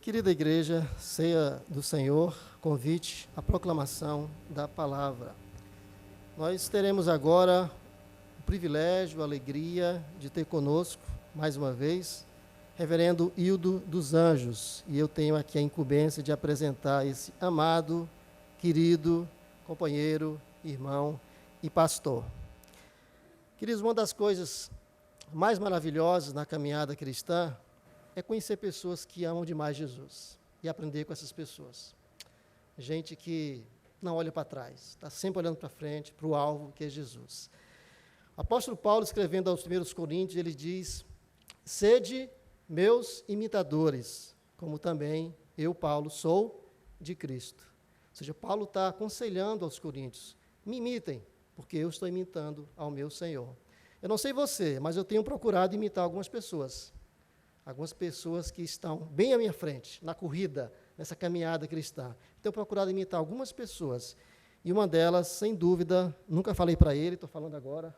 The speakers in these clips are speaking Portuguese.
Querida igreja, ceia do Senhor, convite à proclamação da palavra. Nós teremos agora o privilégio, a alegria de ter conosco, mais uma vez, reverendo Hildo dos Anjos. E eu tenho aqui a incumbência de apresentar esse amado, querido, companheiro, irmão e pastor. Queridos, uma das coisas mais maravilhosas na caminhada cristã é conhecer pessoas que amam demais Jesus e aprender com essas pessoas. Gente que não olha para trás, está sempre olhando para frente, para o alvo, que é Jesus. O apóstolo Paulo, escrevendo aos 1 Coríntios, ele diz: sede meus imitadores, como também eu, Paulo, sou de Cristo. Ou seja, Paulo está aconselhando aos coríntios: me imitem, porque eu estou imitando ao meu Senhor. Eu não sei você, mas eu tenho procurado imitar algumas pessoas que estão bem à minha frente, na corrida, nessa caminhada cristã. Tenho procurado imitar algumas pessoas, e uma delas, sem dúvida, nunca falei para ele, estou falando agora,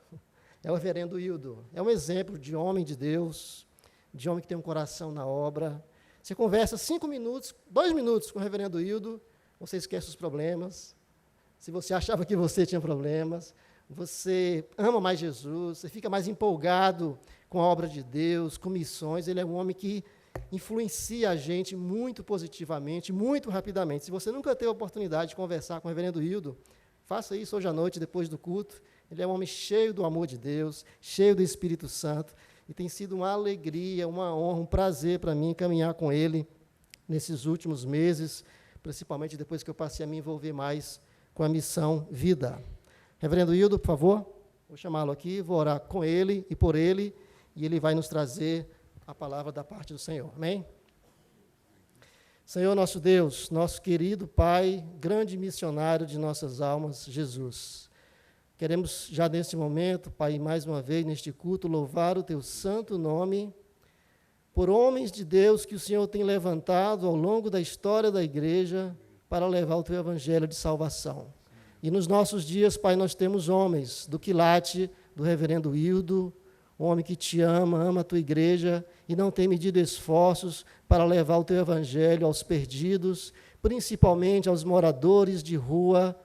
é o reverendo Hildo. É um exemplo de homem de Deus, de homem que tem um coração na obra. Você conversa 5 minutos, 2 minutos com o reverendo Hildo, você esquece os problemas. Se você achava que você tinha problemas, você ama mais Jesus, você fica mais empolgado com a obra de Deus, com missões. Ele é um homem que influencia a gente muito positivamente, muito rapidamente. Se você nunca teve a oportunidade de conversar com o reverendo Hildo, faça isso hoje à noite, depois do culto. Ele é um homem cheio do amor de Deus, cheio do Espírito Santo, e tem sido uma alegria, uma honra, um prazer para mim caminhar com ele nesses últimos meses, principalmente depois que eu passei a me envolver mais com a missão Vida. Reverendo Hildo, por favor, vou chamá-lo aqui, vou orar com ele e por ele, e ele vai nos trazer a palavra da parte do Senhor. Amém? Senhor nosso Deus, nosso querido Pai, grande missionário de nossas almas, Jesus. Queremos já nesse momento, Pai, mais uma vez neste culto, louvar o Teu santo nome por homens de Deus que o Senhor tem levantado ao longo da história da igreja para levar o Teu evangelho de salvação. E nos nossos dias, Pai, nós temos homens do quilate do reverendo Hildo, um homem que te ama a tua igreja e não tem medido esforços para levar o teu evangelho aos perdidos, principalmente aos moradores de rua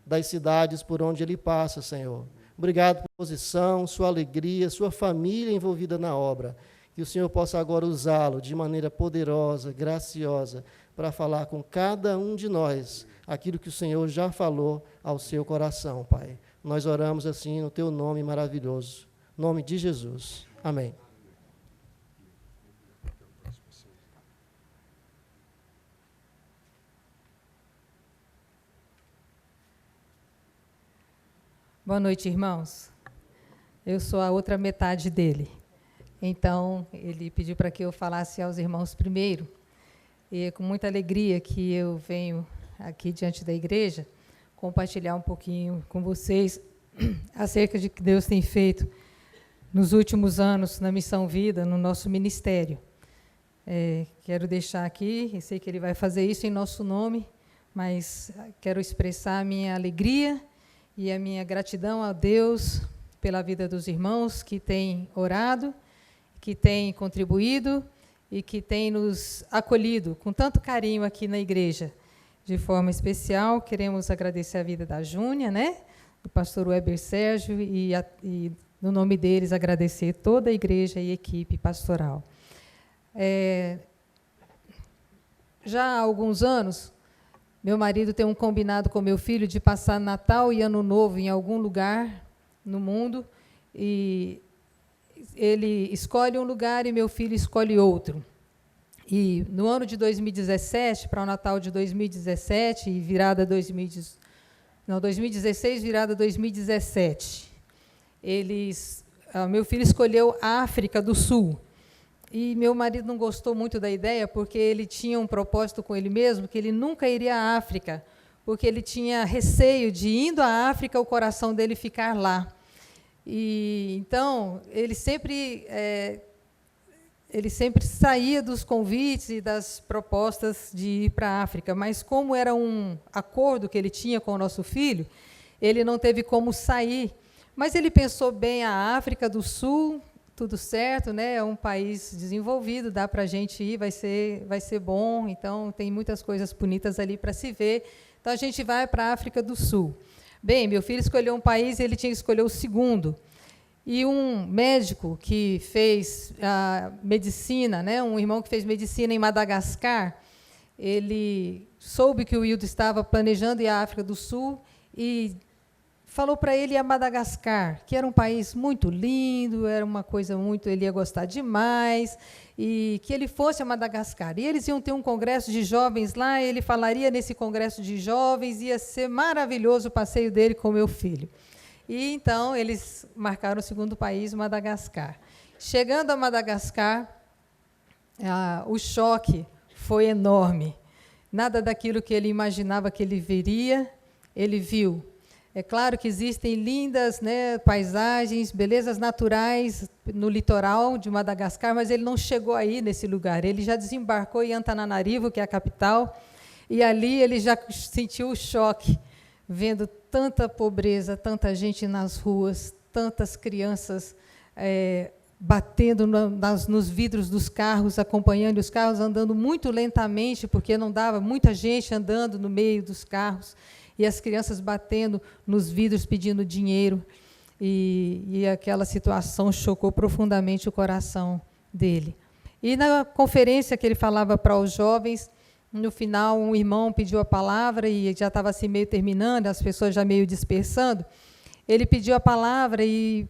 das cidades por onde ele passa, Senhor. Obrigado por sua posição, sua alegria, sua família envolvida na obra. Que o Senhor possa agora usá-lo de maneira poderosa, graciosa, para falar com cada um de nós aquilo que o Senhor já falou ao seu coração, Pai. Nós oramos assim no teu nome maravilhoso. Em nome de Jesus. Amém. Boa noite, irmãos. Eu sou a outra metade dele. Então, ele pediu para que eu falasse aos irmãos primeiro. E é com muita alegria que eu venho aqui diante da igreja compartilhar um pouquinho com vocês acerca de que Deus tem feito nos últimos anos na Missão Vida, no nosso ministério. Quero deixar aqui, e sei que ele vai fazer isso em nosso nome, mas quero expressar a minha alegria e a minha gratidão a Deus pela vida dos irmãos que têm orado, que têm contribuído e que têm nos acolhido com tanto carinho aqui na igreja. De forma especial, queremos agradecer a vida da Júnia, né, do pastor Weber Sérgio, e no nome deles agradecer toda a igreja e equipe pastoral. Já há alguns anos, meu marido tem um combinado com meu filho de passar Natal e Ano Novo em algum lugar no mundo, e ele escolhe um lugar e meu filho escolhe outro. E no ano de 2017, para o Natal de 2017, e virada 2016, virada 2017, meu filho escolheu a África do Sul. E meu marido não gostou muito da ideia, porque ele tinha um propósito com ele mesmo, que ele nunca iria à África, porque ele tinha receio de, indo à África, o coração dele ficar lá. E então, ele sempre saía dos convites e das propostas de ir para a África, mas como era um acordo que ele tinha com o nosso filho, ele não teve como sair. Mas ele pensou bem, a África do Sul tudo certo, né? É um país desenvolvido, dá para a gente ir, vai ser bom. Então, tem muitas coisas bonitas ali para se ver. Então, a gente vai para a África do Sul. Bem, meu filho escolheu um país, ele tinha que escolher o segundo. E um médico que fez medicina, né? Um irmão que fez medicina em Madagascar, ele soube que o Wildo estava planejando ir à África do Sul e falou para ele ir a Madagascar, que era um país muito lindo, era uma coisa muito, ele ia gostar demais, e que ele fosse a Madagascar. E eles iam ter um congresso de jovens lá, ele falaria nesse congresso de jovens, ia ser maravilhoso o passeio dele com o meu filho. E então eles marcaram o segundo país, Madagascar. Chegando a Madagascar, o choque foi enorme. Nada daquilo que ele imaginava que ele veria, ele viu. É claro que existem lindas, né, paisagens, belezas naturais no litoral de Madagascar, mas ele não chegou aí nesse lugar. Ele já desembarcou em Antananarivo, que é a capital, e ali ele já sentiu o choque, vendo tanta pobreza, tanta gente nas ruas, tantas crianças batendo nos vidros dos carros, acompanhando os carros, andando muito lentamente, porque não dava, muita gente andando no meio dos carros, e as crianças batendo nos vidros pedindo dinheiro, e aquela situação chocou profundamente o coração dele. E na conferência que ele falava para os jovens, no final um irmão pediu a palavra, e já estava assim meio terminando, as pessoas já meio dispersando, ele pediu a palavra e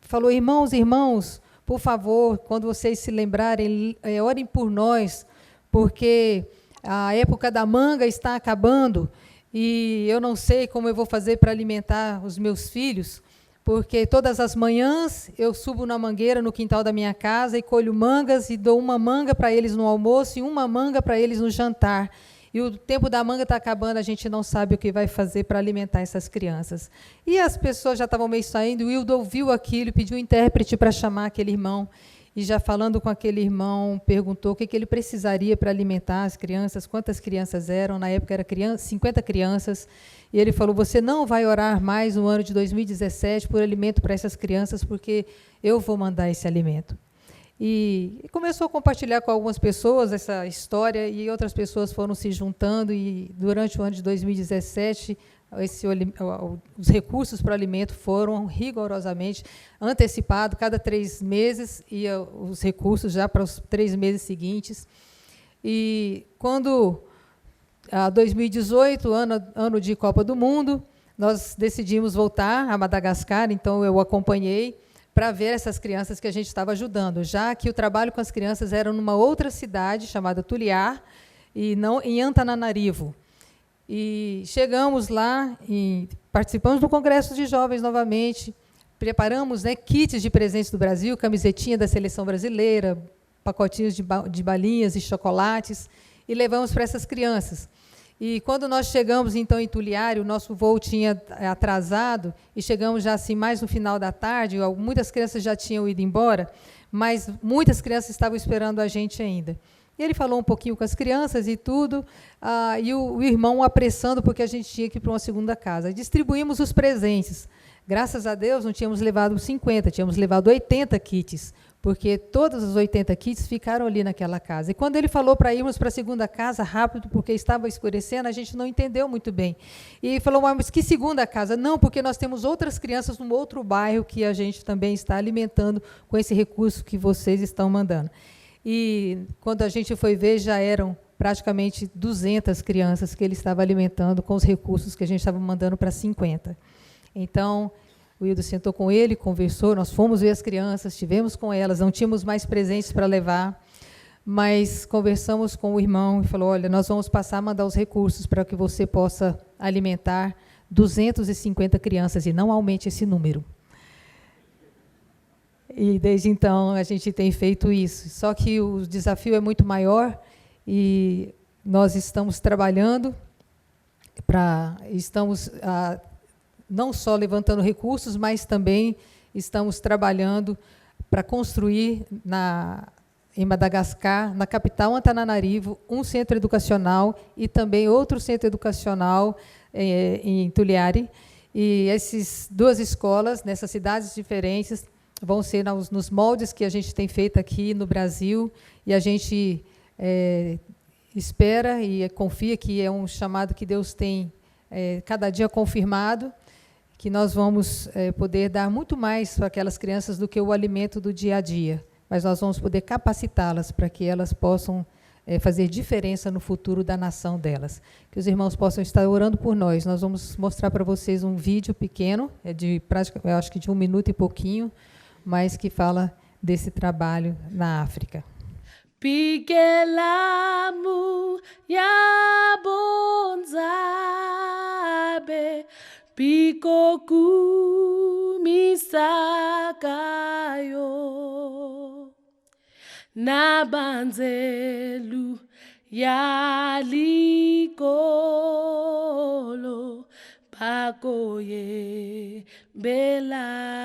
falou: irmãos, por favor, quando vocês se lembrarem, orem por nós, porque a época da manga está acabando, e eu não sei como eu vou fazer para alimentar os meus filhos, porque todas as manhãs eu subo na mangueira no quintal da minha casa e colho mangas e dou uma manga para eles no almoço e uma manga para eles no jantar. E o tempo da manga está acabando, a gente não sabe o que vai fazer para alimentar essas crianças. E as pessoas já estavam meio saindo, o Wildo ouviu aquilo, pediu um intérprete para chamar aquele irmão. E já falando com aquele irmão, perguntou o que ele precisaria para alimentar as crianças, quantas crianças eram, na época eram 50 crianças, e ele falou: você não vai orar mais no ano de 2017 por alimento para essas crianças, porque eu vou mandar esse alimento. E começou a compartilhar com algumas pessoas essa história, e outras pessoas foram se juntando, e durante o ano de 2017, os recursos para o alimento foram rigorosamente antecipados, cada 3 meses ia os recursos já para os 3 meses seguintes. E quando, 2018, ano de Copa do Mundo, nós decidimos voltar a Madagascar, então eu acompanhei para ver essas crianças que a gente estava ajudando, já que o trabalho com as crianças era numa outra cidade chamada Tuliar, e não em Antananarivo. E chegamos lá e participamos do Congresso de Jovens novamente, preparamos, né, kits de presentes do Brasil, camisetinha da seleção brasileira, pacotinhos de balinhas e chocolates, e levamos para essas crianças. E quando nós chegamos, então, em Tuliar, o nosso voo tinha atrasado, e chegamos já assim mais no final da tarde, muitas crianças já tinham ido embora, mas muitas crianças estavam esperando a gente ainda. E ele falou um pouquinho com as crianças e tudo, e o irmão apressando, porque a gente tinha que ir para uma segunda casa. Distribuímos os presentes. Graças a Deus, não tínhamos levado 50, tínhamos levado 80 kits, porque todos os 80 kits ficaram ali naquela casa. E quando ele falou para irmos para a segunda casa, rápido, porque estava escurecendo, a gente não entendeu muito bem. E falou: mas que segunda casa? Não, porque nós temos outras crianças num outro bairro que a gente também está alimentando com esse recurso que vocês estão mandando. E quando a gente foi ver, já eram praticamente 200 crianças que ele estava alimentando com os recursos que a gente estava mandando para 50. Então, o Wildo sentou com ele, conversou, nós fomos ver as crianças, estivemos com elas, não tínhamos mais presentes para levar, mas conversamos com o irmão e falou: olha, nós vamos passar a mandar os recursos para que você possa alimentar 250 crianças, e não aumente esse número. E, desde então, a gente tem feito isso. Só que o desafio é muito maior, e nós estamos trabalhando estamos não só levantando recursos, mas também estamos trabalhando para construir em Madagascar, na capital Antananarivo, um centro educacional e também outro centro educacional em Tuliari. E essas 2 escolas, nessas cidades diferentes, vão ser nos moldes que a gente tem feito aqui no Brasil, e a gente espera e confia que é um chamado que Deus tem cada dia confirmado, que nós vamos poder dar muito mais para aquelas crianças do que o alimento do dia a dia, mas nós vamos poder capacitá-las para que elas possam fazer diferença no futuro da nação delas. Que os irmãos possam estar orando por nós. Nós vamos mostrar para vocês um vídeo pequeno, eu acho que de 1 minuto e pouquinho, mas que fala desse trabalho na África. Pikelamu ya bonzabe pikoku misakayo nabanzelu ya likolo pakoye belakayo.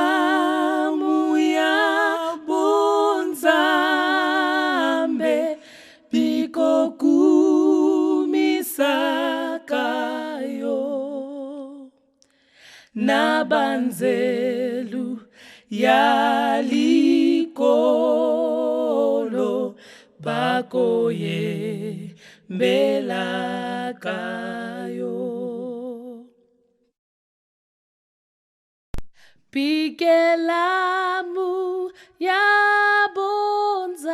Pikelamu ya bonzambe pikoku misakayo nabanzelu ya likolo bakoye belakayo. Pikelamu ya bonzabe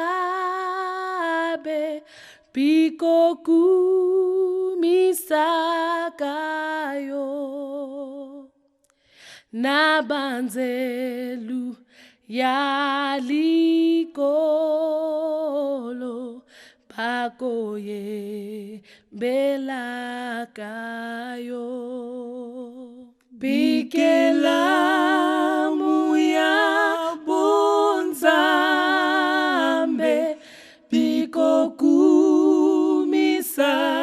pikoku misakayo nabanzelu ya likolo pakoye belakayo. Pikelamu ya bonzambe pikoku misakayo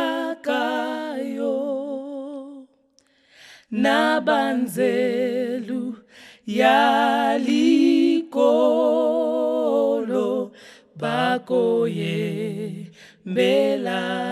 nabanzelu ya likolo bakoye belakayo.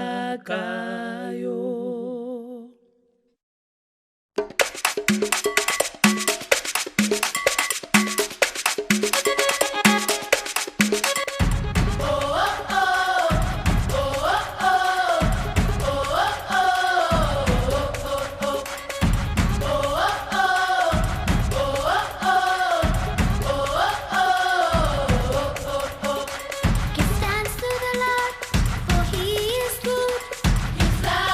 Give thanks to the Lord, for He is good. Give thanks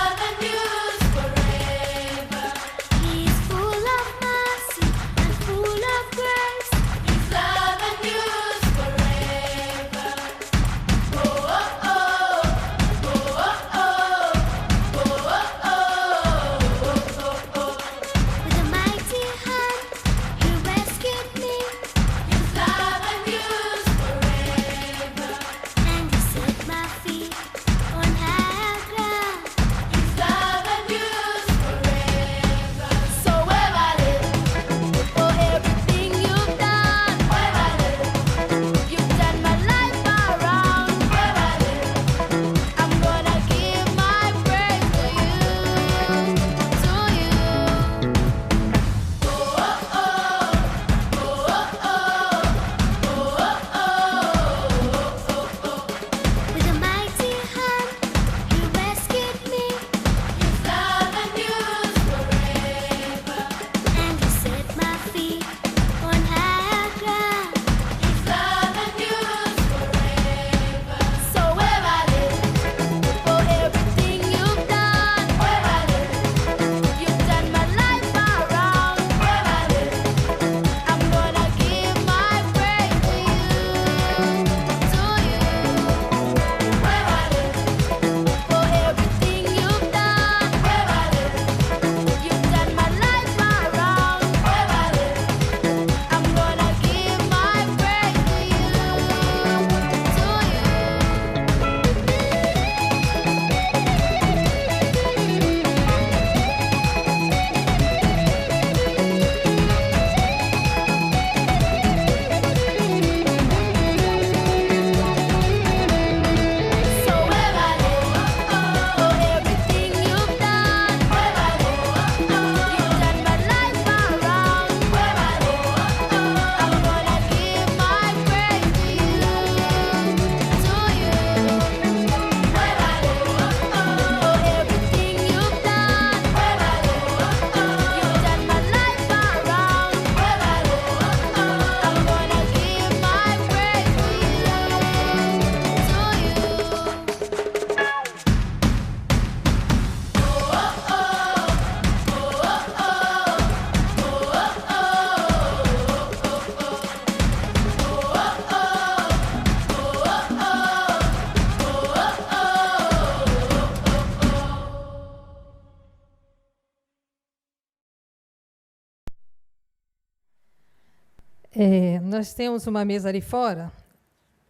Nós temos uma mesa ali fora.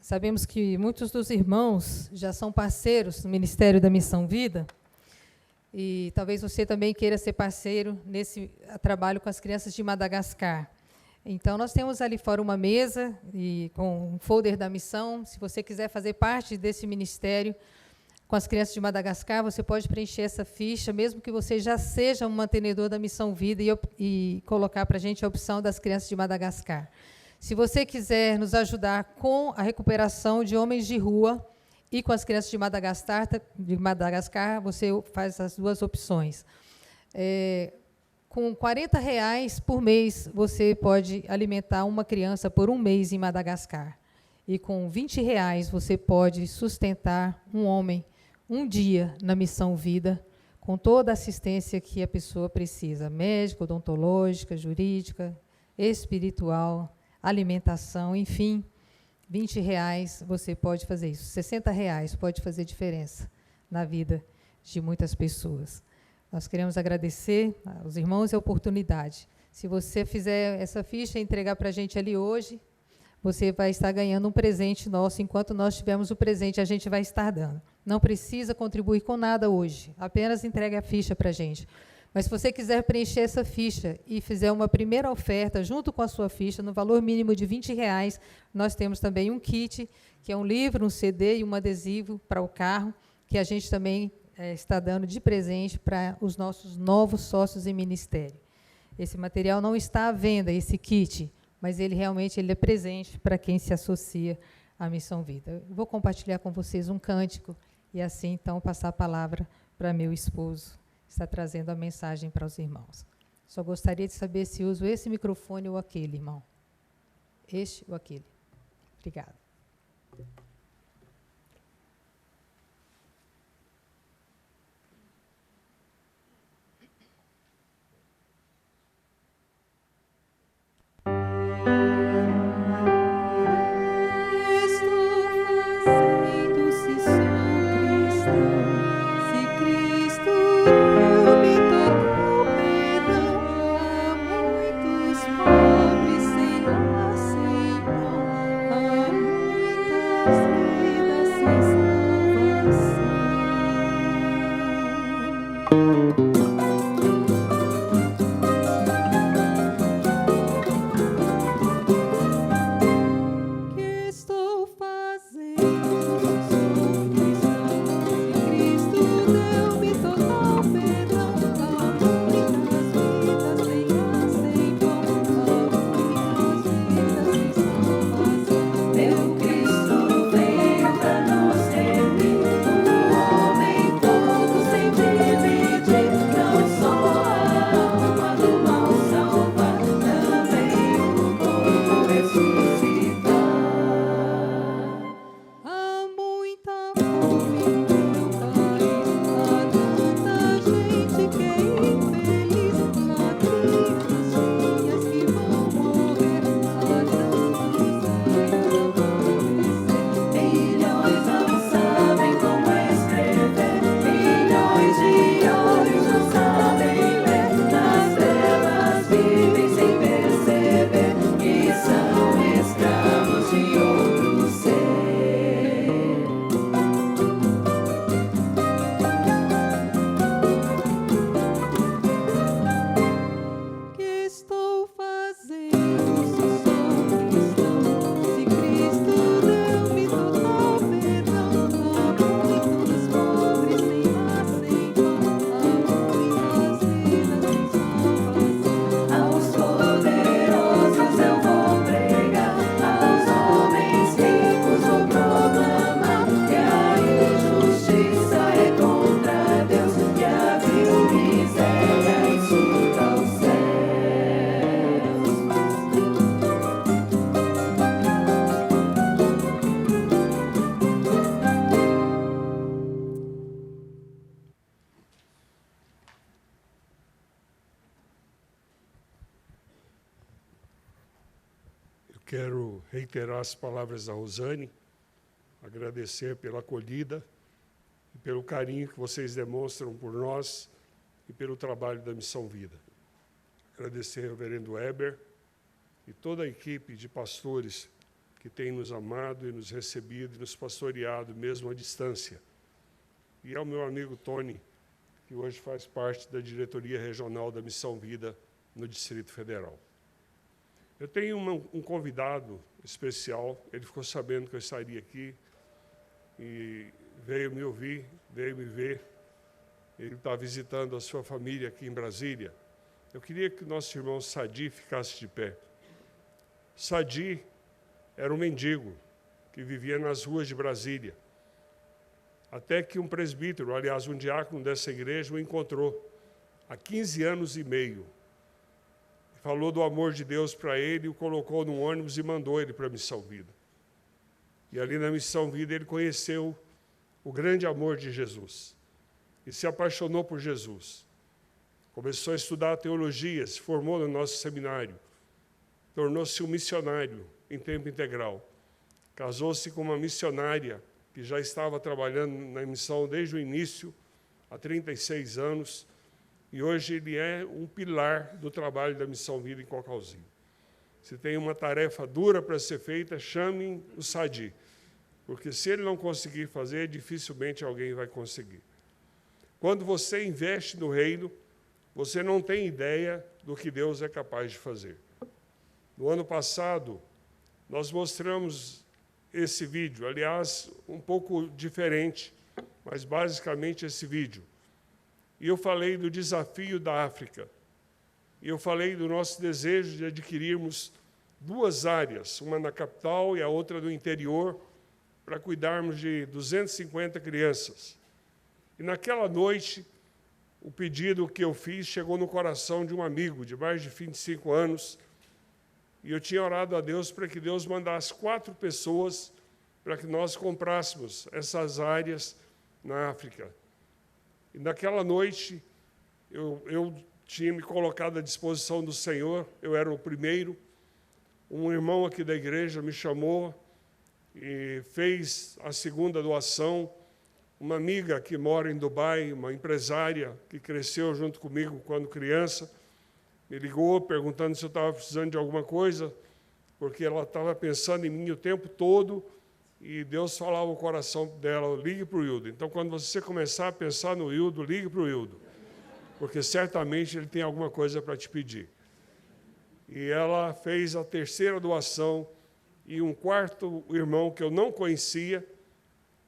Sabemos que muitos dos irmãos já são parceiros no Ministério da Missão Vida, e talvez você também queira ser parceiro nesse trabalho com as crianças de Madagascar. Então, nós temos ali fora uma mesa com um folder da missão. Se você quiser fazer parte desse ministério com as crianças de Madagascar, você pode preencher essa ficha, mesmo que você já seja um mantenedor da Missão Vida, e colocar para a gente a opção das crianças de Madagascar. Se você quiser nos ajudar com a recuperação de homens de rua e com as crianças de Madagascar, você faz as duas opções. Com R$ 40 por mês, você pode alimentar uma criança por um mês em Madagascar. E com R$ 20, você pode sustentar um homem um dia na Missão Vida, com toda a assistência que a pessoa precisa, médica, odontológica, jurídica, espiritual, alimentação, enfim. R$ 20 você pode fazer isso. R$ 60 pode fazer diferença na vida de muitas pessoas. Nós queremos agradecer aos irmãos a oportunidade. Se você fizer essa ficha e entregar para a gente ali hoje, você vai estar ganhando um presente nosso. Enquanto nós tivermos o presente, a gente vai estar dando. Não precisa contribuir com nada hoje, apenas entregue a ficha para a gente. Mas se você quiser preencher essa ficha e fizer uma primeira oferta junto com a sua ficha, no valor mínimo de R$ 20, nós temos também um kit, que é um livro, um CD e um adesivo para o carro, que a gente também está dando de presente para os nossos novos sócios em ministério. Esse material não está à venda, esse kit, mas ele realmente é presente para quem se associa à Missão Vida. Eu vou compartilhar com vocês um cântico e assim, então, passar a palavra para meu esposo, que está trazendo a mensagem para os irmãos. Só gostaria de saber se uso esse microfone ou aquele, irmão. Este ou aquele. Obrigada. Quero reiterar as palavras da Rosane, agradecer pela acolhida e pelo carinho que vocês demonstram por nós e pelo trabalho da Missão Vida. Agradecer ao reverendo Weber e toda a equipe de pastores que tem nos amado e nos recebido e nos pastoreado, mesmo à distância. E ao meu amigo Tony, que hoje faz parte da diretoria regional da Missão Vida no Distrito Federal. Eu tenho um convidado especial, ele ficou sabendo que eu estaria aqui e veio me ouvir, veio me ver. Ele está visitando a sua família aqui em Brasília. Eu queria que o nosso irmão Sadi ficasse de pé. Sadi era um mendigo que vivia nas ruas de Brasília. Até que um presbítero, aliás, um diácono dessa igreja, o encontrou há 15 anos e meio. Falou do amor de Deus para ele, o colocou num ônibus e mandou ele para a Missão Vida. E ali na Missão Vida ele conheceu o grande amor de Jesus e se apaixonou por Jesus. Começou a estudar teologia, se formou no nosso seminário, tornou-se um missionário em tempo integral. Casou-se com uma missionária que já estava trabalhando na missão desde o início, há 36 anos, e hoje ele é um pilar do trabalho da Missão Vida em Cocalzinho. Se tem uma tarefa dura para ser feita, chame o Sadi, porque se ele não conseguir fazer, dificilmente alguém vai conseguir. Quando você investe no reino, você não tem ideia do que Deus é capaz de fazer. No ano passado, nós mostramos esse vídeo, aliás, um pouco diferente, mas basicamente esse vídeo. E eu falei do desafio da África. E eu falei do nosso desejo de adquirirmos 2 áreas, uma na capital e a outra no interior, para cuidarmos de 250 crianças. E naquela noite, o pedido que eu fiz chegou no coração de um amigo de mais de 25 anos, e eu tinha orado a Deus para que Deus mandasse 4 pessoas para que nós comprássemos essas áreas na África. E naquela noite, eu tinha me colocado à disposição do Senhor, eu era o primeiro. Um irmão aqui da igreja me chamou e fez a segunda doação. Uma amiga que mora em Dubai, uma empresária que cresceu junto comigo quando criança, me ligou perguntando se eu estava precisando de alguma coisa, porque ela estava pensando em mim o tempo todo e Deus falava no coração dela, ligue para o Hildo. Então, quando você começar a pensar no Hildo, ligue para o Hildo, porque certamente ele tem alguma coisa para te pedir. E ela fez a 3ª doação e um 4º irmão que eu não conhecia,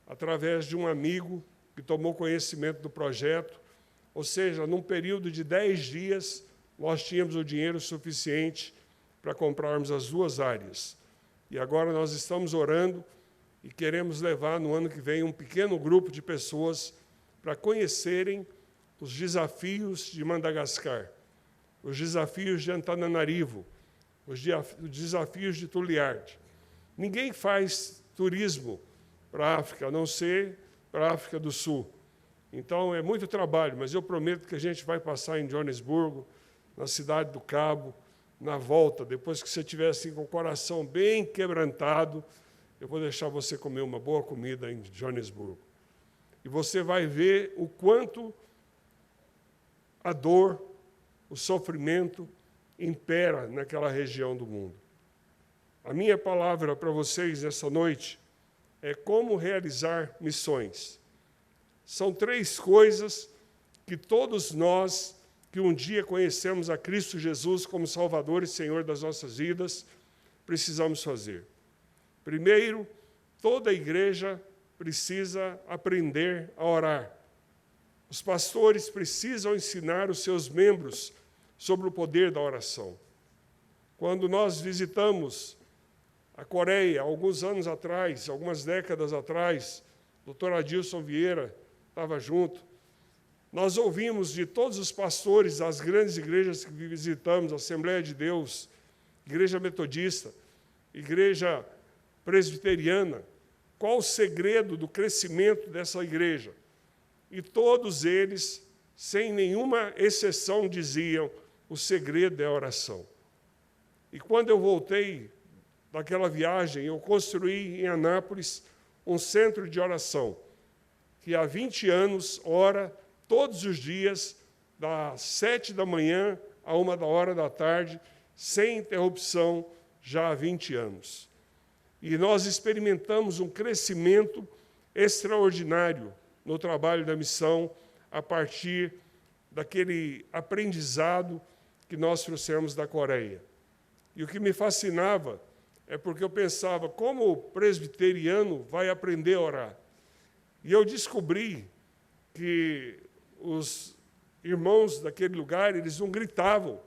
através de um amigo que tomou conhecimento do projeto, ou seja, num período de 10 dias, nós tínhamos o dinheiro suficiente para comprarmos as 2 áreas. E agora nós estamos orando e queremos levar no ano que vem um pequeno grupo de pessoas para conhecerem os desafios de Madagascar, os desafios de Antananarivo, os desafios de Toliard. Ninguém faz turismo para a África, a não ser para a África do Sul. Então, é muito trabalho, mas eu prometo que a gente vai passar em Joanesburgo, na Cidade do Cabo, na volta, depois que você estiver assim, com o coração bem quebrantado, eu vou deixar você comer uma boa comida em Joanesburgo. E você vai ver o quanto a dor, o sofrimento impera naquela região do mundo. A minha palavra para vocês essa noite é como realizar missões. São 3 coisas que todos nós que um dia conhecemos a Cristo Jesus como Salvador e Senhor das nossas vidas, precisamos fazer. Primeiro, toda a igreja precisa aprender a orar. Os pastores precisam ensinar os seus membros sobre o poder da oração. Quando nós visitamos a Coreia, alguns anos atrás, algumas décadas atrás, o Dr. Adilson Vieira estava junto, nós ouvimos de todos os pastores das grandes igrejas que visitamos, Assembleia de Deus, Igreja Metodista, Igreja Presbiteriana, qual o segredo do crescimento dessa igreja. E todos eles, sem nenhuma exceção, diziam, o segredo é a oração. E quando eu voltei daquela viagem, eu construí em Anápolis um centro de oração, que há 20 anos ora todos os dias, das 7 da manhã a 1 da tarde, sem interrupção, já há 20 anos. E nós experimentamos um crescimento extraordinário no trabalho da missão a partir daquele aprendizado que nós trouxemos da Coreia. E o que me fascinava é porque eu pensava, como o presbiteriano vai aprender a orar? E eu descobri que os irmãos daquele lugar, eles não gritavam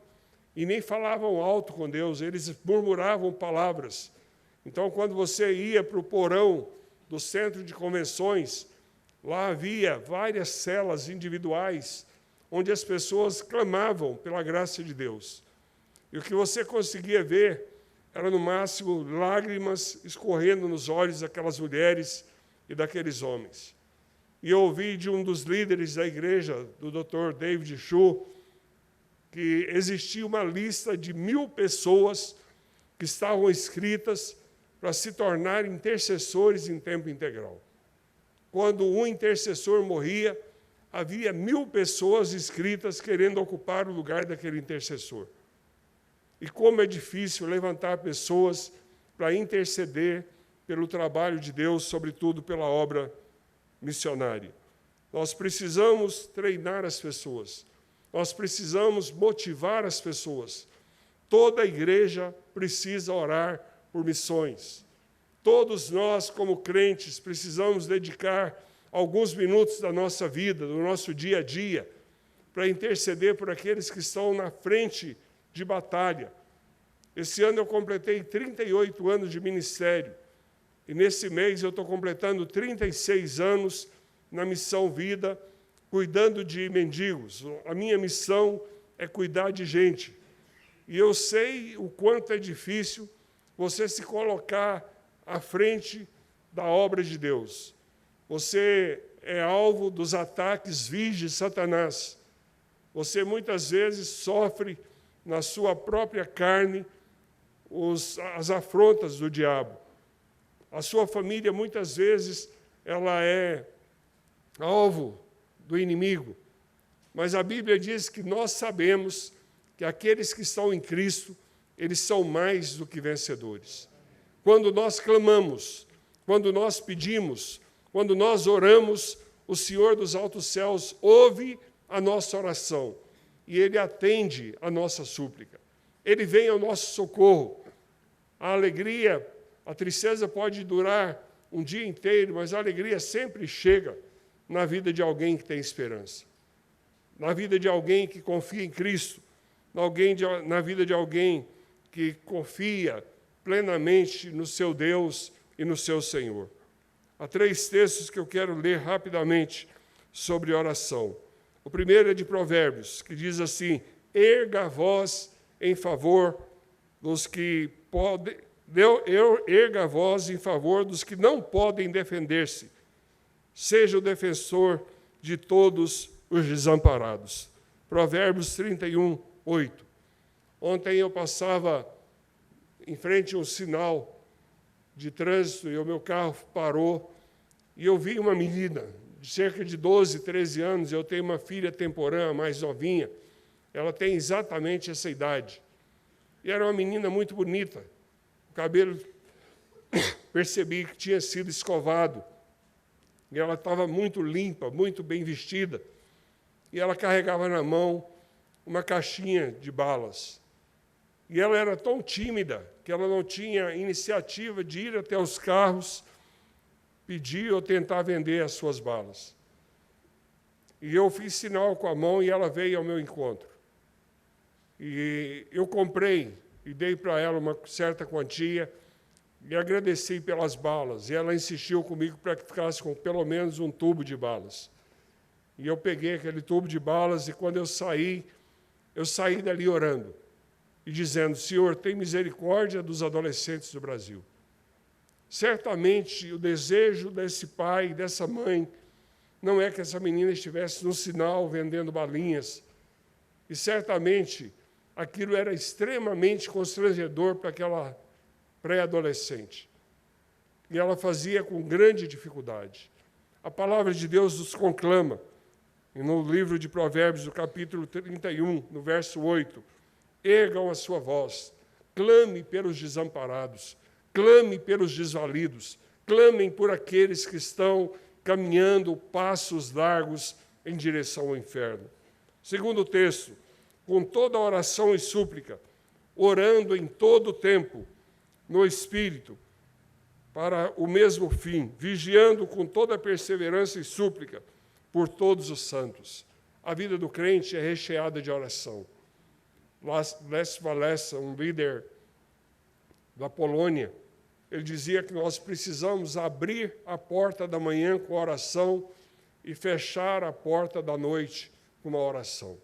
e nem falavam alto com Deus, eles murmuravam palavras. Então, quando você ia para o porão do centro de convenções, lá havia várias celas individuais, onde as pessoas clamavam pela graça de Deus. E o que você conseguia ver era, no máximo, lágrimas escorrendo nos olhos daquelas mulheres e daqueles homens. E eu ouvi de um dos líderes da igreja, do Dr. David Chu, que existia uma lista de 1.000 pessoas que estavam inscritas para se tornar intercessores em tempo integral. Quando um intercessor morria, havia 1.000 pessoas inscritas querendo ocupar o lugar daquele intercessor. E como é difícil levantar pessoas para interceder pelo trabalho de Deus, sobretudo pela obra missionária. Nós precisamos treinar as pessoas. Nós precisamos motivar as pessoas. Toda a igreja precisa orar por missões. Todos nós, como crentes, precisamos dedicar alguns minutos da nossa vida, do nosso dia a dia, para interceder por aqueles que estão na frente de batalha. Esse ano eu completei 38 anos de ministério, e nesse mês eu estou completando 36 anos na Missão Vida, cuidando de mendigos. A minha missão é cuidar de gente. E eu sei o quanto é difícil você se colocar à frente da obra de Deus. Você é alvo dos ataques vis de Satanás. Você muitas vezes sofre na sua própria carne as afrontas do diabo. A sua família, muitas vezes, ela é alvo do inimigo. Mas a Bíblia diz que nós sabemos que aqueles que estão em Cristo, eles são mais do que vencedores. Quando nós clamamos, quando nós pedimos, quando nós oramos, o Senhor dos altos céus ouve a nossa oração e Ele atende a nossa súplica. Ele vem ao nosso socorro. A alegria, a tristeza pode durar um dia inteiro, mas a alegria sempre chega na vida de alguém que tem esperança, na vida de alguém que confia em Cristo, na vida de alguém que confia plenamente no seu Deus e no seu Senhor. Há 3 textos que eu quero ler rapidamente sobre oração. O primeiro é de Provérbios, que diz assim: erga a voz em favor dos que podem, erga a voz em favor dos que não podem defender-se. Seja o defensor de todos os desamparados. Provérbios 31, 8. Ontem eu passava em frente a um sinal de trânsito e o meu carro parou e eu vi uma menina de cerca de 12, 13 anos. Eu tenho uma filha temporã, mais novinha. Ela tem exatamente essa idade. E era uma menina muito bonita. O cabelo, percebi que tinha sido escovado. E ela estava muito limpa, muito bem vestida. E ela carregava na mão uma caixinha de balas. E ela era tão tímida que ela não tinha iniciativa de ir até os carros, pedir ou tentar vender as suas balas. E eu fiz sinal com a mão e ela veio ao meu encontro. E eu comprei e dei para ela uma certa quantia e agradeci pelas balas. E ela insistiu comigo para que ficasse com pelo menos um tubo de balas. E eu peguei aquele tubo de balas e quando eu saí dali orando e dizendo: Senhor, tem misericórdia dos adolescentes do Brasil. Certamente o desejo desse pai e dessa mãe não é que essa menina estivesse no sinal vendendo balinhas. E certamente aquilo era extremamente constrangedor para aquela pré-adolescente. E ela fazia com grande dificuldade. A palavra de Deus nos conclama, no livro de Provérbios, no capítulo 31, no verso 8, ergam a sua voz, clame pelos desamparados, clame pelos desvalidos, clamem por aqueles que estão caminhando passos largos em direção ao inferno. Segundo texto, com toda oração e súplica, orando em todo o tempo, no Espírito, para o mesmo fim, vigiando com toda perseverança e súplica por todos os santos. A vida do crente é recheada de oração. Lech Walesa, um líder da Polônia, ele dizia que nós precisamos abrir a porta da manhã com oração e fechar a porta da noite com uma oração.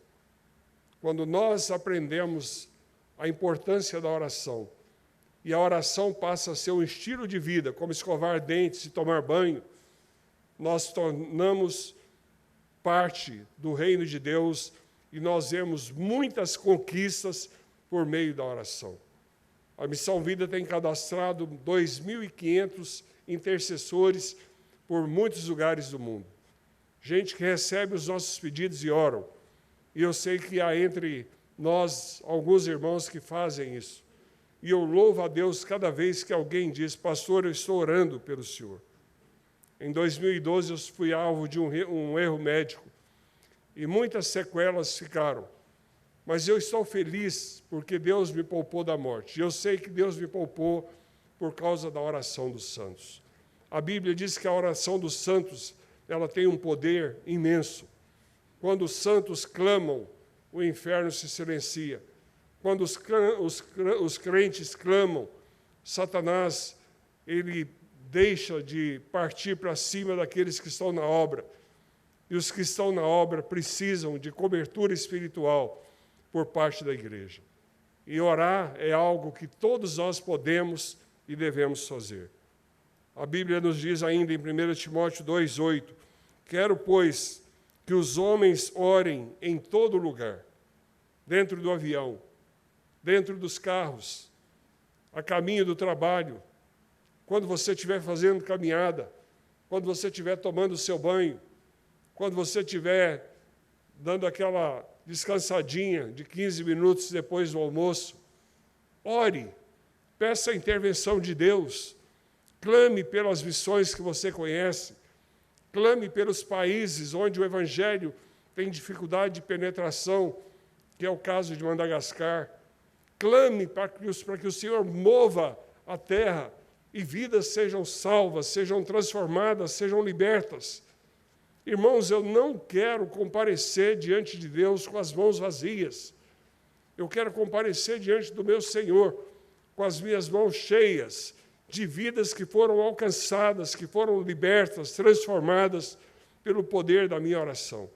Quando nós aprendemos a importância da oração, e a oração passa a ser um estilo de vida, como escovar dentes e tomar banho, nós tornamos parte do reino de Deus e nós vemos muitas conquistas por meio da oração. A Missão Vida tem cadastrado 2.500 intercessores por muitos lugares do mundo. Gente que recebe os nossos pedidos e oram. E eu sei que há entre nós alguns irmãos que fazem isso. E eu louvo a Deus cada vez que alguém diz: pastor, eu estou orando pelo senhor. Em 2012, eu fui alvo de um erro médico e muitas sequelas ficaram. Mas eu estou feliz porque Deus me poupou da morte. E eu sei que Deus me poupou por causa da oração dos santos. A Bíblia diz que a oração dos santos, ela tem um poder imenso. Quando os santos clamam, o inferno se silencia. Quando os crentes clamam, Satanás, ele deixa de partir para cima daqueles que estão na obra. E os que estão na obra precisam de cobertura espiritual por parte da igreja. E orar é algo que todos nós podemos e devemos fazer. A Bíblia nos diz ainda em 1 Timóteo 2,8, quero, pois, que os homens orem em todo lugar, dentro do avião, dentro dos carros, a caminho do trabalho, quando você estiver fazendo caminhada, quando você estiver tomando o seu banho, quando você estiver dando aquela descansadinha de 15 minutos depois do almoço, ore, peça a intervenção de Deus, clame pelas missões que você conhece, clame pelos países onde o Evangelho tem dificuldade de penetração, que é o caso de Madagascar. Clame para que o Senhor mova a terra e vidas sejam salvas, sejam transformadas, sejam libertas. Irmãos, eu não quero comparecer diante de Deus com as mãos vazias. Eu quero comparecer diante do meu Senhor com as minhas mãos cheias de vidas que foram alcançadas, que foram libertas, transformadas pelo poder da minha oração.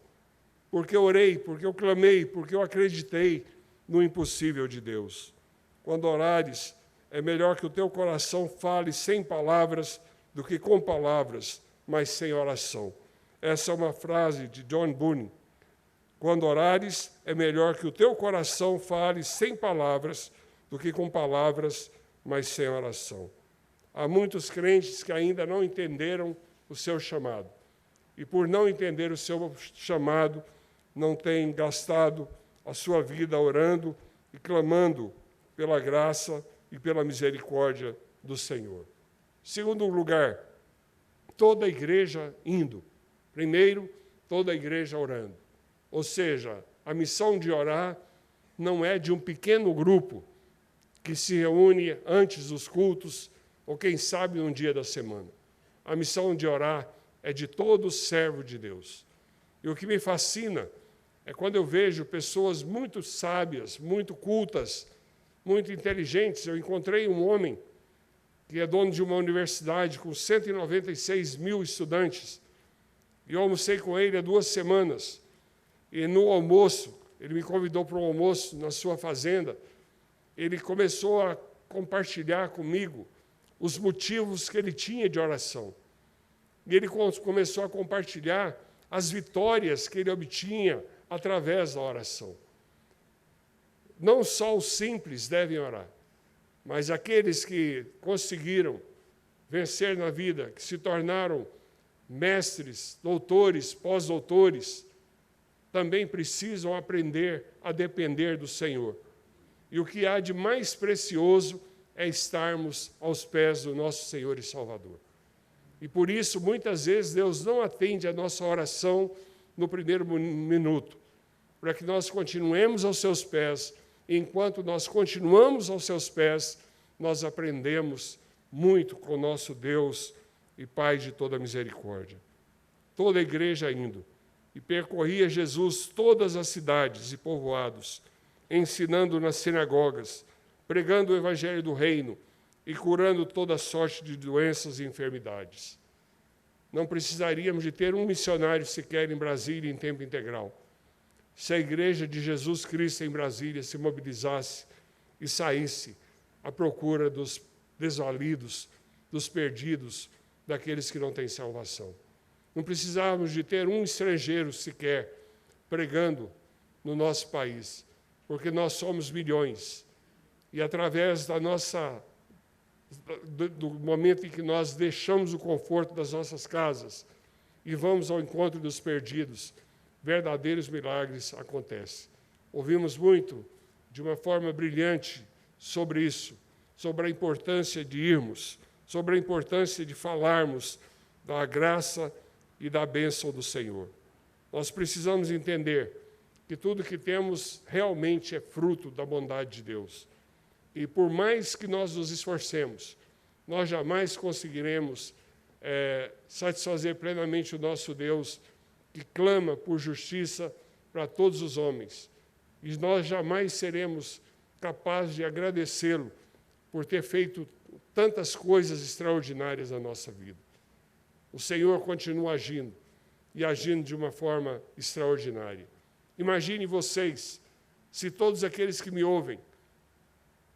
Porque eu orei, porque eu clamei, porque eu acreditei no impossível de Deus. Quando orares, é melhor que o teu coração fale sem palavras do que com palavras, mas sem oração. Essa é uma frase de John Bunyan. Quando orares, é melhor que o teu coração fale sem palavras do que com palavras, mas sem oração. Há muitos crentes que ainda não entenderam o seu chamado. E por não entender o seu chamado, não têm gastado a sua vida orando e clamando pela graça e pela misericórdia do Senhor. Segundo lugar, toda a igreja indo. Primeiro, toda a igreja orando. Ou seja, a missão de orar não é de um pequeno grupo que se reúne antes dos cultos, ou quem sabe num dia da semana. A missão de orar é de todo servo de Deus. E o que me fascina é quando eu vejo pessoas muito sábias, muito cultas, muito inteligentes. Eu encontrei um homem que é dono de uma universidade com 196 mil estudantes. E eu almocei com ele há 2 semanas. E no almoço, ele me convidou para um almoço na sua fazenda. Ele começou a compartilhar comigo os motivos que ele tinha de oração. E ele começou a compartilhar as vitórias que ele obtinha através da oração. Não só os simples devem orar, mas aqueles que conseguiram vencer na vida, que se tornaram mestres, doutores, pós-doutores, também precisam aprender a depender do Senhor. E o que há de mais precioso é estarmos aos pés do nosso Senhor e Salvador. E por isso, muitas vezes, Deus não atende a nossa oração no primeiro minuto, para que nós continuemos aos seus pés. E enquanto nós continuamos aos seus pés, nós aprendemos muito com o nosso Deus e Pai de toda misericórdia. Toda a igreja indo, e percorria Jesus todas as cidades e povoados, ensinando nas sinagogas, pregando o evangelho do reino e curando toda sorte de doenças e enfermidades. Não precisaríamos de ter um missionário sequer em Brasília em tempo integral. Se a igreja de Jesus Cristo em Brasília se mobilizasse e saísse à procura dos desvalidos, dos perdidos, daqueles que não têm salvação. Não precisávamos de ter um estrangeiro sequer pregando no nosso país, porque nós somos milhões. E através do momento em que nós deixamos o conforto das nossas casas e vamos ao encontro dos perdidos, verdadeiros milagres acontecem. Ouvimos muito, de uma forma brilhante, sobre isso, sobre a importância de irmos, sobre a importância de falarmos da graça e da bênção do Senhor. Nós precisamos entender que tudo que temos realmente é fruto da bondade de Deus. E por mais que nós nos esforcemos, nós jamais conseguiremos satisfazer plenamente o nosso Deus, que clama por justiça para todos os homens. E nós jamais seremos capazes de agradecê-lo por ter feito tantas coisas extraordinárias na nossa vida. O Senhor continua agindo, e agindo de uma forma extraordinária. Imagine vocês, se todos aqueles que me ouvem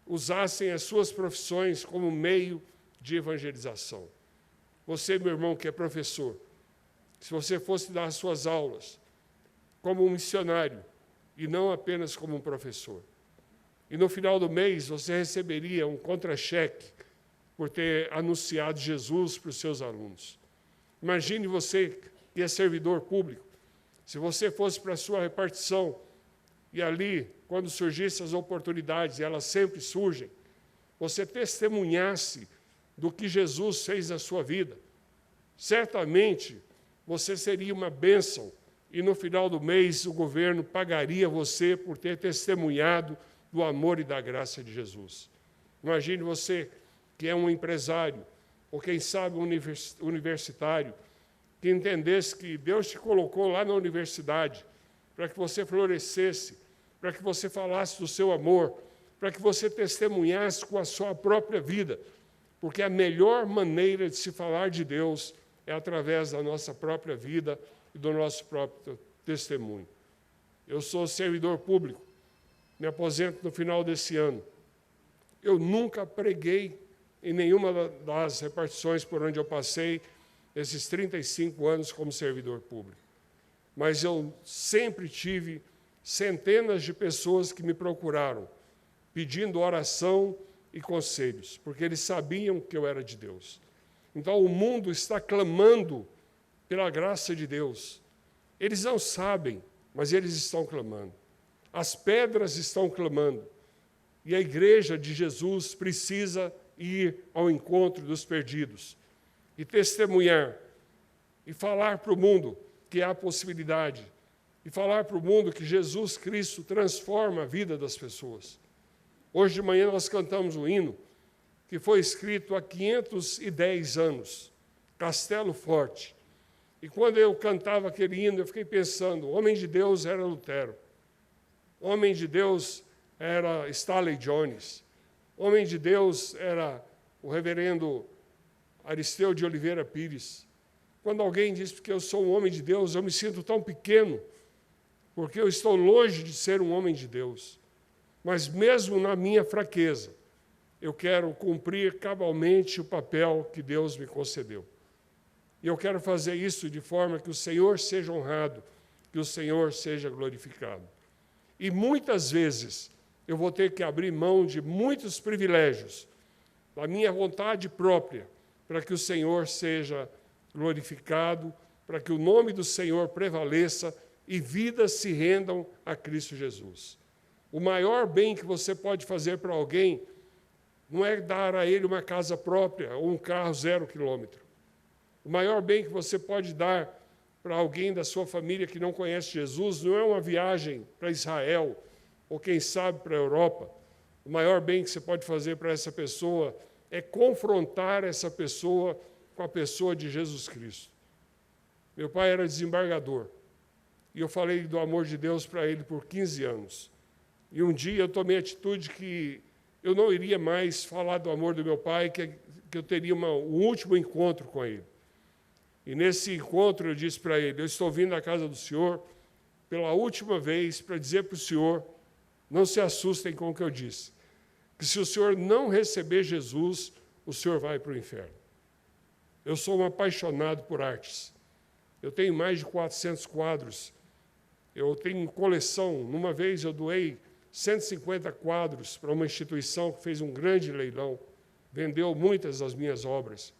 usassem as suas profissões como meio de evangelização. Você, meu irmão, que é professor, se você fosse dar as suas aulas como um missionário e não apenas como um professor, e no final do mês você receberia um contra-cheque por ter anunciado Jesus para os seus alunos. Imagine você que é servidor público, se você fosse para a sua repartição e ali, quando surgissem as oportunidades, e elas sempre surgem, você testemunhasse do que Jesus fez na sua vida, certamente você seria uma bênção e no final do mês o governo pagaria você por ter testemunhado do amor e da graça de Jesus. Imagine você que é um empresário, ou quem sabe um universitário, que entendesse que Deus te colocou lá na universidade para que você florescesse, para que você falasse do seu amor, para que você testemunhasse com a sua própria vida, porque a melhor maneira de se falar de Deus é através da nossa própria vida e do nosso próprio testemunho. Eu sou servidor público, me aposento no final desse ano. Eu nunca preguei em nenhuma das repartições por onde eu passei esses 35 anos como servidor público. Mas eu sempre tive centenas de pessoas que me procuraram, pedindo oração e conselhos, porque eles sabiam que eu era de Deus. Então, o mundo está clamando pela graça de Deus. Eles não sabem, mas eles estão clamando. As pedras estão clamando. E a igreja de Jesus precisa ir ao encontro dos perdidos e testemunhar e falar para o mundo que há possibilidade e falar para o mundo que Jesus Cristo transforma a vida das pessoas. Hoje de manhã nós cantamos um hino que foi escrito há 510 anos, Castelo Forte. E quando eu cantava aquele hino, eu fiquei pensando, o homem de Deus era Lutero, o homem de Deus era Stanley Jones, o homem de Deus era o reverendo Aristeu de Oliveira Pires. Quando alguém diz que eu sou um homem de Deus, eu me sinto tão pequeno, porque eu estou longe de ser um homem de Deus. Mas mesmo na minha fraqueza, eu quero cumprir cabalmente o papel que Deus me concedeu. E eu quero fazer isso de forma que o Senhor seja honrado, que o Senhor seja glorificado. E muitas vezes eu vou ter que abrir mão de muitos privilégios, da minha vontade própria, para que o Senhor seja glorificado, para que o nome do Senhor prevaleça e vidas se rendam a Cristo Jesus. O maior bem que você pode fazer para alguém não é dar a ele uma casa própria ou um carro 0 quilômetro. O maior bem que você pode dar para alguém da sua família que não conhece Jesus não é uma viagem para Israel ou, quem sabe, para a Europa. O maior bem que você pode fazer para essa pessoa é confrontar essa pessoa com a pessoa de Jesus Cristo. Meu pai era desembargador e eu falei do amor de Deus para ele por 15 anos. E um dia eu tomei a atitude que eu não iria mais falar do amor do meu pai, que eu teria um último encontro com ele. E nesse encontro eu disse para ele: eu estou vindo à casa do senhor pela última vez para dizer para o senhor, não se assustem com o que eu disse, que se o senhor não receber Jesus, o senhor vai para o inferno. Eu sou um apaixonado por artes. Eu tenho mais de 400 quadros. Eu tenho coleção. Numa vez eu doei 150 quadros para uma instituição que fez um grande leilão, vendeu muitas das minhas obras.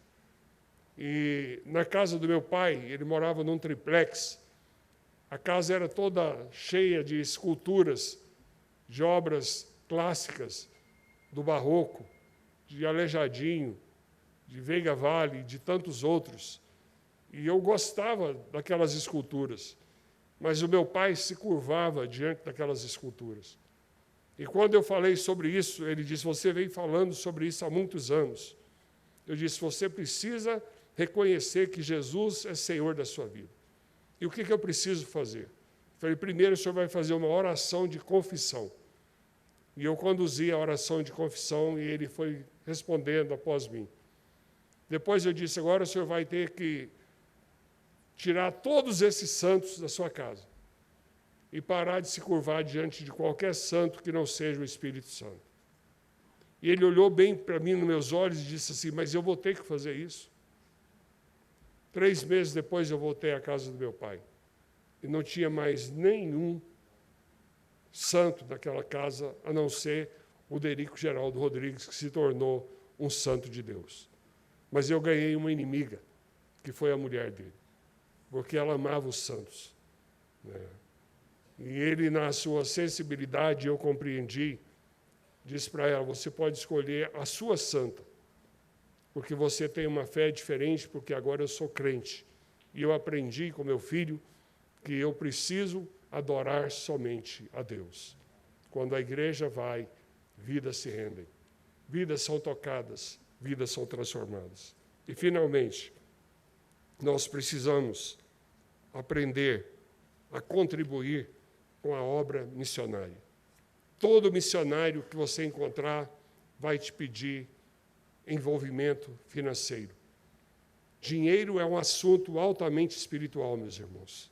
E na casa do meu pai, ele morava num triplex, a casa era toda cheia de esculturas, de obras clássicas do Barroco, de Aleijadinho, de Veiga Vale, de tantos outros. E eu gostava daquelas esculturas, mas o meu pai se curvava diante daquelas esculturas. E quando eu falei sobre isso, ele disse: você vem falando sobre isso há muitos anos. Eu disse: você precisa reconhecer que Jesus é Senhor da sua vida. E o que eu preciso fazer? Eu falei: primeiro o senhor vai fazer uma oração de confissão. E eu conduzi a oração de confissão e ele foi respondendo após mim. Depois eu disse: agora o senhor vai ter que tirar todos esses santos da sua casa e parar de se curvar diante de qualquer santo que não seja o Espírito Santo. E ele olhou bem para mim nos meus olhos e disse assim: mas eu vou ter que fazer isso. 3 meses depois eu voltei à casa do meu pai e não tinha mais nenhum santo daquela casa, a não ser o Derico Geraldo Rodrigues, que se tornou um santo de Deus. Mas eu ganhei uma inimiga, que foi a mulher dele, porque ela amava os santos, né? E ele, na sua sensibilidade, eu compreendi, disse para ela: você pode escolher a sua santa, porque você tem uma fé diferente, porque agora eu sou crente. E eu aprendi com meu filho que eu preciso adorar somente a Deus. Quando a igreja vai, vidas se rendem, vidas são tocadas, vidas são transformadas. E, finalmente, nós precisamos aprender a contribuir com a obra missionária. Todo missionário que você encontrar vai te pedir envolvimento financeiro. Dinheiro é um assunto altamente espiritual, meus irmãos.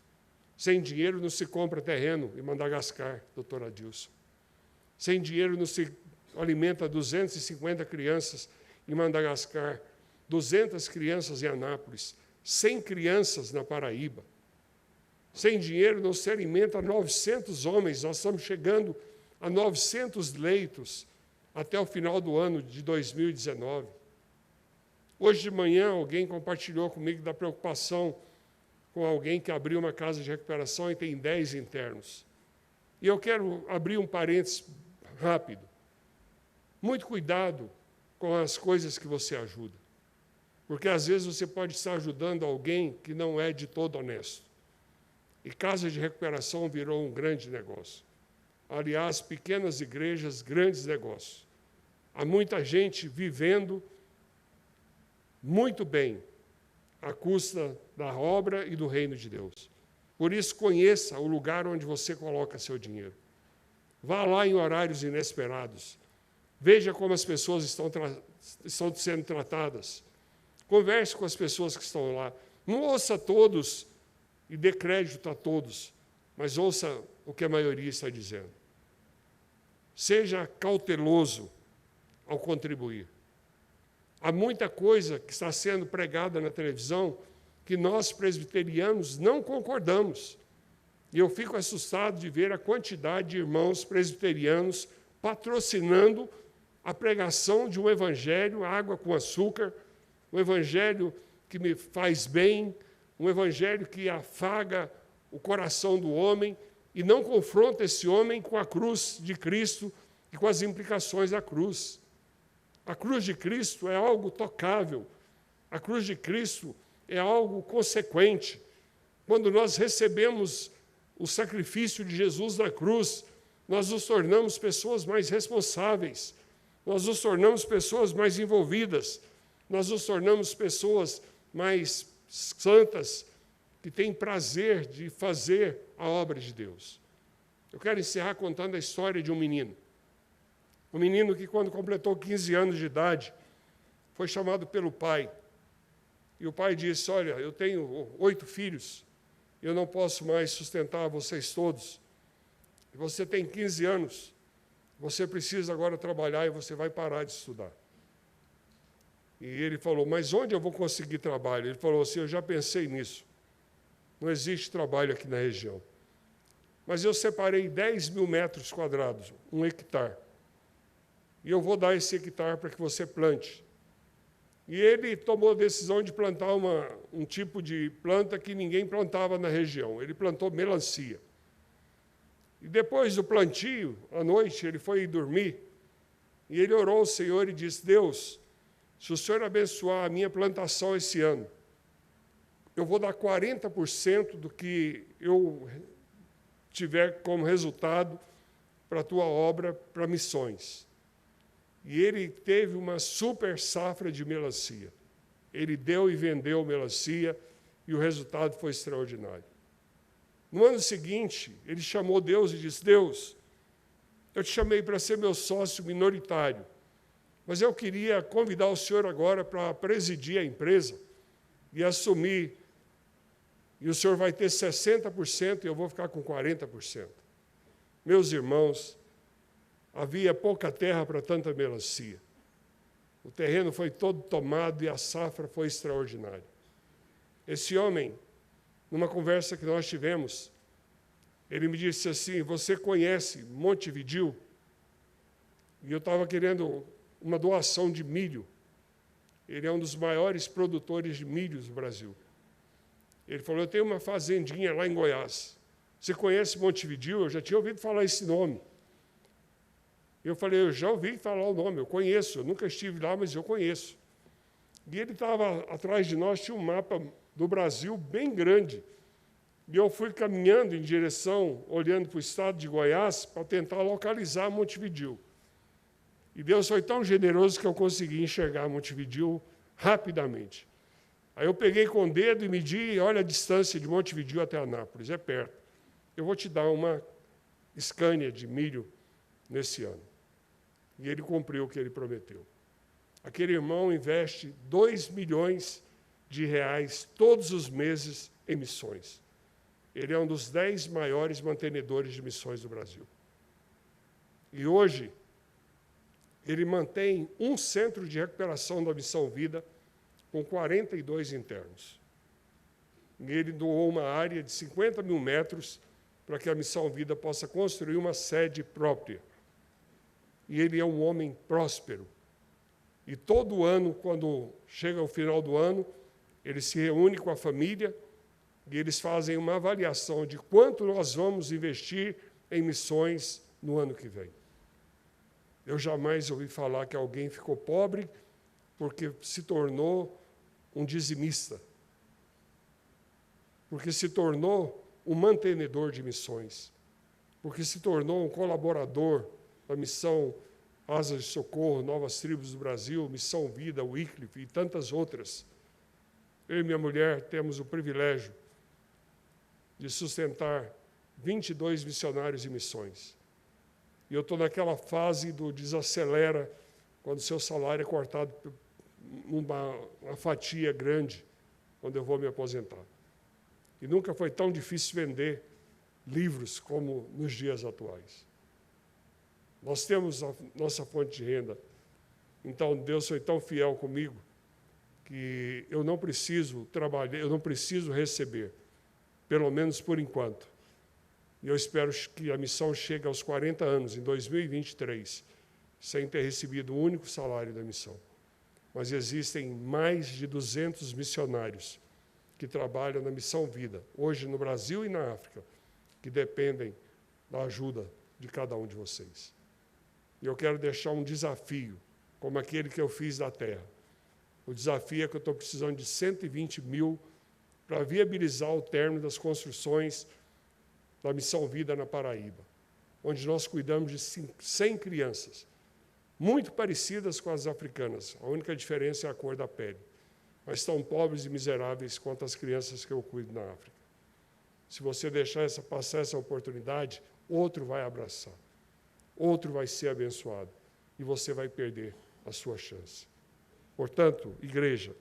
Sem dinheiro não se compra terreno em Madagascar, doutor Adilson. Sem dinheiro não se alimenta 250 crianças em Madagascar, 200 crianças em Anápolis, 100 crianças na Paraíba. Sem dinheiro não se alimenta 900 homens, nós estamos chegando a 900 leitos até o final do ano de 2019. Hoje de manhã, alguém compartilhou comigo da preocupação com alguém que abriu uma casa de recuperação e tem 10 internos. E eu quero abrir um parênteses rápido. Muito cuidado com as coisas que você ajuda, porque às vezes você pode estar ajudando alguém que não é de todo honesto. E casa de recuperação virou um grande negócio. Aliás, pequenas igrejas, grandes negócios. Há muita gente vivendo muito bem à custa da obra e do reino de Deus. Por isso, conheça o lugar onde você coloca seu dinheiro. Vá lá em horários inesperados. Veja como as pessoas estão sendo tratadas. Converse com as pessoas que estão lá. Não ouça todos e dê crédito a todos, mas ouça o que a maioria está dizendo. Seja cauteloso ao contribuir. Há muita coisa que está sendo pregada na televisão que nós, presbiterianos, não concordamos. E eu fico assustado de ver a quantidade de irmãos presbiterianos patrocinando a pregação de um evangelho, água com açúcar, um evangelho que me faz bem, um evangelho que afaga o coração do homem, e não confronta esse homem com a cruz de Cristo e com as implicações da cruz. A cruz de Cristo é algo tocável. A cruz de Cristo é algo consequente. Quando nós recebemos o sacrifício de Jesus na cruz, nós nos tornamos pessoas mais responsáveis, nós nos tornamos pessoas mais envolvidas, nós nos tornamos pessoas mais santas, que têm prazer de fazer a obra de Deus. Eu quero encerrar contando a história de um menino. Um menino que, quando completou 15 anos de idade, foi chamado pelo pai. E o pai disse: olha, eu tenho 8 filhos, eu não posso mais sustentar vocês todos. Você tem 15 anos, você precisa agora trabalhar e você vai parar de estudar. E ele falou: mas onde eu vou conseguir trabalho? Ele falou assim: eu já pensei nisso. Não existe trabalho aqui na região. Mas eu separei 10 mil metros quadrados, 1 hectare. E eu vou dar esse hectare para que você plante. E ele tomou a decisão de plantar um tipo de planta que ninguém plantava na região. Ele plantou melancia. E depois do plantio, à noite, ele foi dormir, e ele orou ao Senhor e disse: Deus, se o Senhor abençoar a minha plantação esse ano, eu vou dar 40% do que eu tiver como resultado para a tua obra, para missões. E ele teve uma super safra de melancia. Ele deu e vendeu melancia, e o resultado foi extraordinário. No ano seguinte, ele chamou Deus e disse: Deus, eu te chamei para ser meu sócio minoritário, mas eu queria convidar o Senhor agora para presidir a empresa e assumir. E o Senhor vai ter 60% e eu vou ficar com 40%. Meus irmãos, havia pouca terra para tanta melancia. O terreno foi todo tomado e a safra foi extraordinária. Esse homem, numa conversa que nós tivemos, ele me disse assim: você conhece Montevidéu? E eu estava querendo uma doação de milho. Ele é um dos maiores produtores de milho do Brasil. Ele falou: eu tenho uma fazendinha lá em Goiás. Você conhece Montevidéu? Eu já tinha ouvido falar esse nome. Eu falei: eu já ouvi falar o nome, eu conheço. Eu nunca estive lá, mas eu conheço. E ele estava atrás de nós, tinha um mapa do Brasil bem grande. E eu fui caminhando em direção, olhando para o estado de Goiás, para tentar localizar Montevidéu. E Deus foi tão generoso que eu consegui enxergar Montevidéu rapidamente. Aí eu peguei com o dedo e medi: olha a distância de Montevidéu até Anápolis, é perto. Eu vou te dar uma Scania de milho nesse ano. E ele cumpriu o que ele prometeu. Aquele irmão investe 2 milhões de reais todos os meses em missões. Ele é um dos 10 maiores mantenedores de missões do Brasil. E hoje, ele mantém um centro de recuperação da Missão Vida com 42 internos. E ele doou uma área de 50 mil metros para que a Missão Vida possa construir uma sede própria. E ele é um homem próspero. E todo ano, quando chega o final do ano, ele se reúne com a família e eles fazem uma avaliação de quanto nós vamos investir em missões no ano que vem. Eu jamais ouvi falar que alguém ficou pobre porque se tornou um dizimista, porque se tornou um mantenedor de missões, porque se tornou um colaborador da missão Asas de Socorro, Novas Tribos do Brasil, Missão Vida, Wycliffe e tantas outras. Eu e minha mulher temos o privilégio de sustentar 22 missionários em missões. E eu estou naquela fase do desacelera, quando seu salário é cortado por uma fatia grande, quando eu vou me aposentar. E nunca foi tão difícil vender livros como nos dias atuais. Nós temos a nossa fonte de renda. Então, Deus foi tão fiel comigo que eu não preciso trabalhar, eu não preciso receber, pelo menos por enquanto. E eu espero que a missão chegue aos 40 anos, em 2023, sem ter recebido um único salário da missão. Mas existem mais de 200 missionários que trabalham na Missão Vida, hoje no Brasil e na África, que dependem da ajuda de cada um de vocês. E eu quero deixar um desafio, como aquele que eu fiz da terra. O desafio é que eu estou precisando de 120 mil para viabilizar o término das construções da Missão Vida na Paraíba, onde nós cuidamos de 100 crianças, muito parecidas com as africanas. A única diferença é a cor da pele. Mas tão pobres e miseráveis quanto as crianças que eu cuido na África. Se você deixar passar essa oportunidade, outro vai abraçar, outro vai ser abençoado, e você vai perder a sua chance. Portanto, igreja,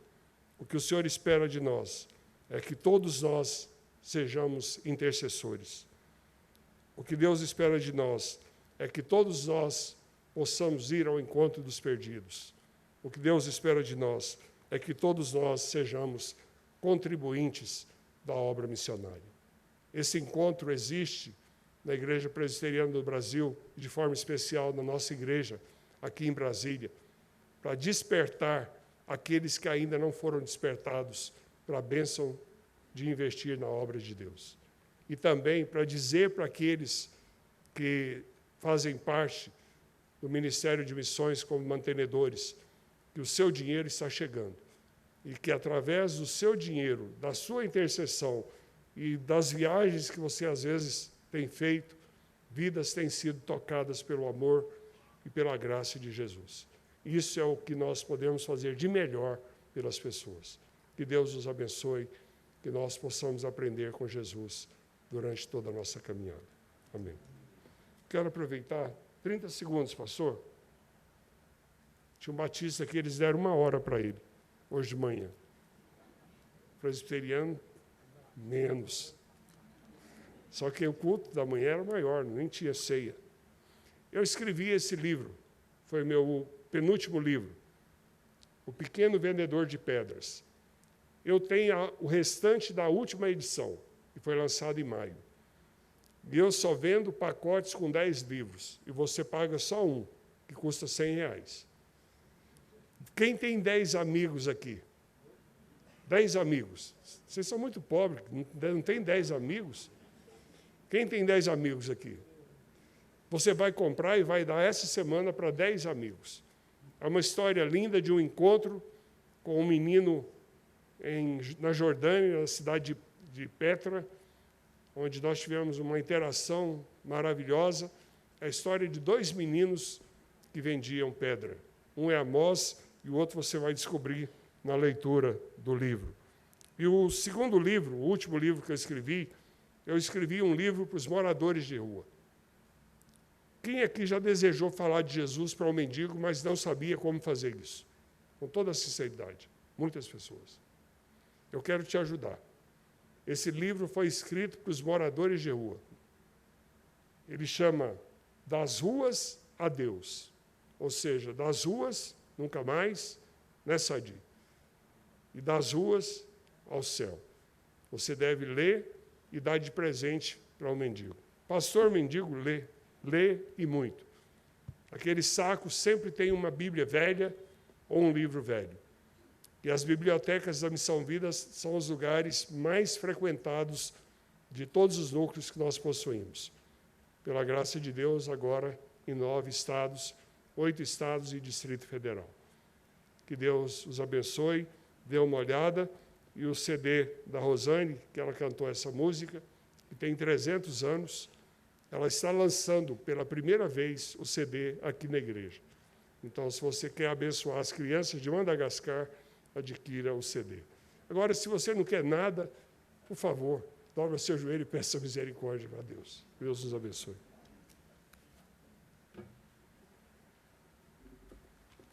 o que o Senhor espera de nós é que todos nós sejamos intercessores. O que Deus espera de nós é que todos nós possamos ir ao encontro dos perdidos. O que Deus espera de nós é que todos nós sejamos contribuintes da obra missionária. Esse encontro existe na Igreja Presbiteriana do Brasil, de forma especial na nossa igreja, aqui em Brasília, para despertar aqueles que ainda não foram despertados para a bênção de investir na obra de Deus. E também para dizer para aqueles que fazem parte do Ministério de Missões como mantenedores, que o seu dinheiro está chegando e que, através do seu dinheiro, da sua intercessão e das viagens que você, às vezes, tem feito, vidas têm sido tocadas pelo amor e pela graça de Jesus. Isso é o que nós podemos fazer de melhor pelas pessoas. Que Deus nos abençoe, que nós possamos aprender com Jesus durante toda a nossa caminhada. Amém. Quero aproveitar 30 segundos, pastor. Tinha um batista aqui, eles deram 1 hora para ele, hoje de manhã. Presbiteriano, menos. Só que o culto da manhã era maior, nem tinha ceia. Eu escrevi esse livro, foi meu penúltimo livro, O Pequeno Vendedor de Pedras. Eu tenho o restante da última edição, que foi lançado em maio. E eu só vendo pacotes com 10 livros, e você paga só um, que custa R$100. Quem tem 10 amigos aqui? 10 amigos. Vocês são muito pobres, não tem 10 amigos? Quem tem 10 amigos aqui? Você vai comprar e vai dar essa semana para 10 amigos. É uma história linda de um encontro com um menino na Jordânia, na cidade de Petra, onde nós tivemos uma interação maravilhosa. É a história de 2 meninos que vendiam pedra. Um é Amós e o outro você vai descobrir na leitura do livro. E o segundo livro, o último livro que eu escrevi um livro para os moradores de rua. Quem aqui já desejou falar de Jesus para um mendigo, mas não sabia como fazer isso? Com toda a sinceridade, muitas pessoas. Eu quero te ajudar. Esse livro foi escrito para os moradores de rua. Ele chama Das Ruas a Deus. Ou seja, das ruas, nunca mais, né, Sadi? E das ruas ao céu. Você deve ler e dar de presente para um mendigo. Pastor mendigo, lê e muito. Aquele saco sempre tem uma Bíblia velha ou um livro velho. E as bibliotecas da Missão Vida são os lugares mais frequentados de todos os núcleos que nós possuímos. Pela graça de Deus, agora em 9 estados, 8 estados e Distrito Federal. Que Deus os abençoe, dê uma olhada, e o CD da Rosane, que ela cantou essa música, que tem 300 anos, ela está lançando pela primeira vez o CD aqui na igreja. Então, se você quer abençoar as crianças de Madagascar, adquira o CD. Agora, se você não quer nada, por favor, dobra seu joelho e peça misericórdia a Deus. Deus nos abençoe.